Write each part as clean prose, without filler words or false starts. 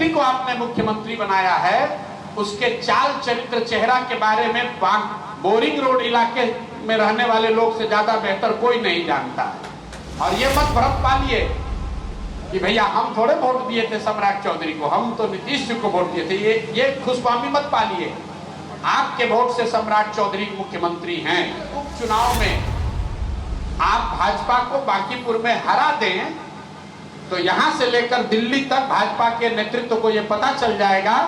व्यक्ति को आपने मुख्यमंत्री बनाया है उसके चाल चरित्र चेहरा के बारे में बोरिंग रोड इलाके में रहने वाले लोग से ज्यादा बेहतर कोई नहीं जानता है। और ये मत भ्रम पालिए कि भैया हम थोड़े वोट दिए थे सम्राट चौधरी को, हम तो नीतीश जी को वोट दिए थे। ये खुशफहमी मत पालिए। आपके वोट से सम्राट चौधरी मुख्यमंत्री हैं। उपचुनाव में आप भाजपा को बांकीपुर में हरा दें तो यहां से लेकर दिल्ली तक भाजपा के नेतृत्व को यह पता चल जाएगा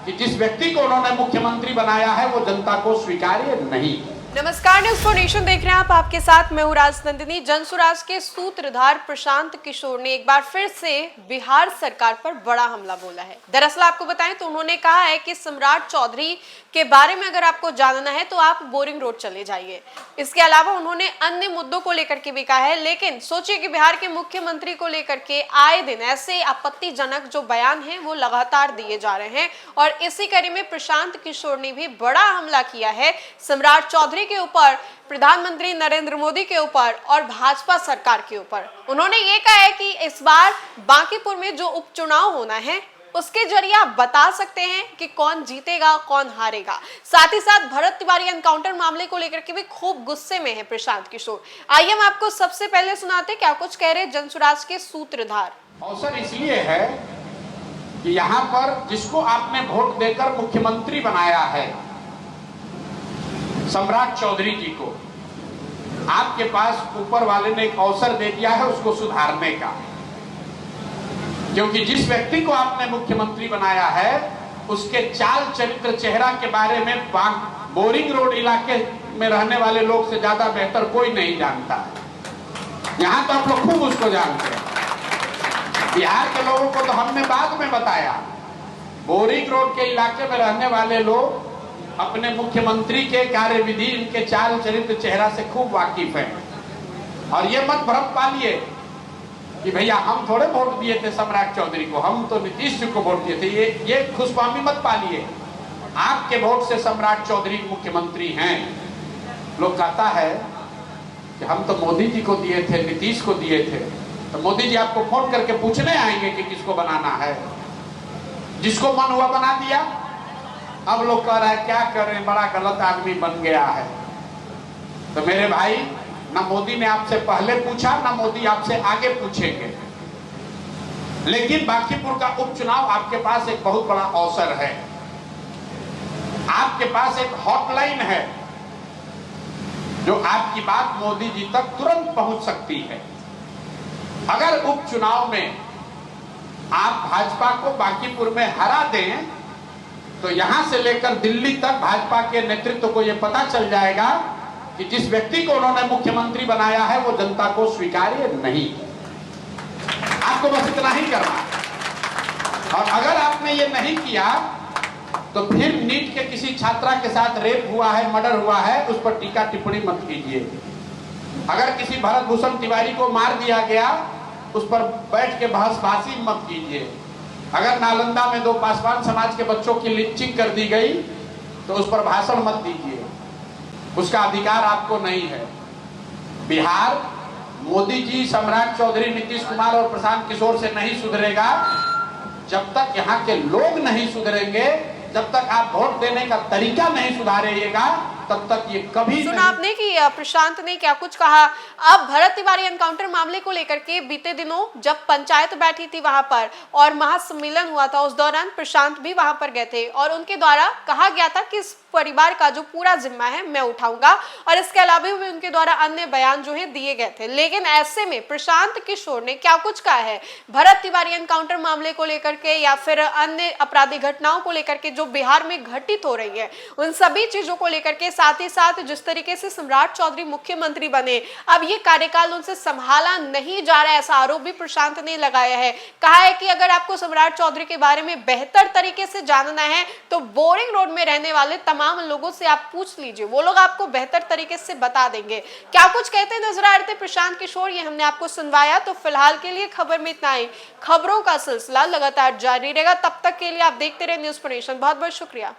कि जिस व्यक्ति को उन्होंने मुख्यमंत्री बनाया है वो जनता को स्वीकार्य नहीं। नमस्कार, न्यूज़ फॉर नेशन देख रहे हैं आप। आपके साथ मैं हूं राजनंदिनी। जनसुराज के सूत्रधार प्रशांत किशोर ने एक बार फिर से बिहार सरकार पर बड़ा हमला बोला है। दरअसल आपको बताएं तो उन्होंने कहा है कि सम्राट चौधरी के बारे में अगर आपको जानना है तो आप बोरिंग रोड चले जाइए। इसके अलावा उन्होंने अन्य मुद्दों को लेकर के भी कहा है। लेकिन सोचिए कि बिहार के मुख्यमंत्री को लेकर के आए दिन ऐसे आपत्तिजनक जो बयान है वो लगातार दिए जा रहे हैं और इसी कड़ी में प्रशांत किशोर ने भी बड़ा हमला किया है सम्राट चौधरी के ऊपर, प्रधानमंत्री नरेंद्र मोदी के ऊपर और भाजपा सरकार के ऊपर। उन्होंने ये कहा है कि इस बार बांकीपुर में जो उपचुनाव होना है उसके जरिए आप बता सकते हैं कि कौन जीतेगा कौन हारेगा। साथ ही साथ भरत तिवारी एनकाउंटर मामले को लेकर के भी खूब गुस्से में है प्रशांत किशोर। आइए हम आपको सबसे पहले सुनाते क्या कुछ कह रहे जनसुराज के सूत्रधार। अवसर इसलिए है कि यहाँ पर जिसको आपने वोट देकर मुख्यमंत्री बनाया है सम्राट चौधरी जी को, आपके पास ऊपर वाले ने एक अवसर दे दिया है उसको सुधारने का। क्योंकि जिस व्यक्ति को आपने मुख्यमंत्री बनाया है उसके चाल चरित्र चेहरा के बारे में बोरिंग रोड इलाके में रहने वाले लोग से ज्यादा बेहतर कोई नहीं जानता है। यहां तो आप लोग खूब उसको जानते हैं। बिहार के लोगों को तो हमने बाद में बताया। बोरिंग रोड के इलाके में रहने वाले लोग अपने मुख्यमंत्री के कार्यविधि, इनके चाल चरित्र चेहरा से खूब वाकिफ है। और ये मत भ्रम पालिए कि भैया हम थोड़े वोट दिए थे सम्राट चौधरी को, हम तो नीतीश जी को वोट दिए थे। ये खुशफहमी मत पालिए। आपके वोट से सम्राट चौधरी मुख्यमंत्री हैं। लोग कहता है कि हम तो मोदी जी को दिए थे, नीतीश को दिए थे। तो मोदी जी आपको फोन करके पूछने आएंगे कि किसको बनाना है? जिसको मन हुआ बना दिया। अब लोग कह रहे हैं क्या करें, बड़ा गलत आदमी बन गया है। तो मेरे भाई, ना मोदी ने आपसे पहले पूछा ना मोदी आपसे आगे पूछेंगे। लेकिन बांकीपुर का उपचुनाव आपके पास एक बहुत बड़ा अवसर है। आपके पास एक हॉटलाइन है जो आपकी बात मोदी जी तक तुरंत पहुंच सकती है। अगर उपचुनाव में आप भाजपा को बांकीपुर में हरा दें तो यहां से लेकर दिल्ली तक भाजपा के नेतृत्व को यह पता चल जाएगा कि जिस व्यक्ति को उन्होंने मुख्यमंत्री बनाया है वो जनता को स्वीकार्य नहीं। आपको बस इतना ही करना। और अगर आपने ये नहीं किया तो फिर नीट के किसी छात्रा के साथ रेप हुआ है, मर्डर हुआ है, उस पर टीका टिप्पणी मत कीजिए। अगर किसी भरत भूषण तिवारी को मार दिया गया उस पर बैठ के बहसबाजी मत कीजिए। अगर नालंदा में 2 पासवान समाज के बच्चों की लिंचिंग कर दी गई तो उस पर भाषण मत दीजिए। उसका अधिकार आपको नहीं है। बिहार मोदी जी, सम्राट चौधरी, नीतीश कुमार और प्रशांत किशोर से नहीं सुधरेगा जब तक यहाँ के लोग नहीं सुधरेंगे, जब तक आप वोट देने का तरीका नहीं सुधारिएगा तब तक ये कभी सुना आपने कि प्रशांत ने क्या कुछ कहा। अब भरत तिवारी एनकाउंटर मामले को लेकर के बीते दिनों जब पंचायत बैठी थी वहां पर और महासम्मेलन हुआ था, उस दौरान प्रशांत भी वहां पर गए थे और उनके द्वारा कहा गया था कि इस परिवार का जो पूरा जिम्मा है मैं उठाऊंगा और इसके अलावा भी उनके द्वारा अन्य बयान जो है दिए गए थे। लेकिन ऐसे में प्रशांत किशोर ने क्या कुछ कहा है भरत तिवारी एनकाउंटर मामले को लेकर के या फिर अन्य आपराधिक घटनाओं को लेकर के जो बिहार में घटित हो रही है, उन सभी चीजों को लेकर के, साथ ही साथ जिस तरीके से सम्राट चौधरी मुख्यमंत्री बने, अब ये कार्यकाल उनसे संभाला नहीं जा रहा है, ऐसा आरोप भी प्रशांत ने लगाया है। कहा है कि अगर आपको सम्राट चौधरी के बारे में बेहतर तरीके से जानना है तो बोरिंग रोड में रहने वाले तमाम लोगों से आप पूछ लीजिए, वो लोग आपको बेहतर तरीके से बता देंगे। क्या कुछ कहते नजर आ रहे थे प्रशांत किशोर, ये हमने आपको सुनवाया। तो फिलहाल के लिए खबर में इतना ही। खबरों का सिलसिला लगातार जारी रहेगा, तब तक के लिए आप देखते रहे न्यूज़ फॉर नेशन। बहुत बहुत शुक्रिया।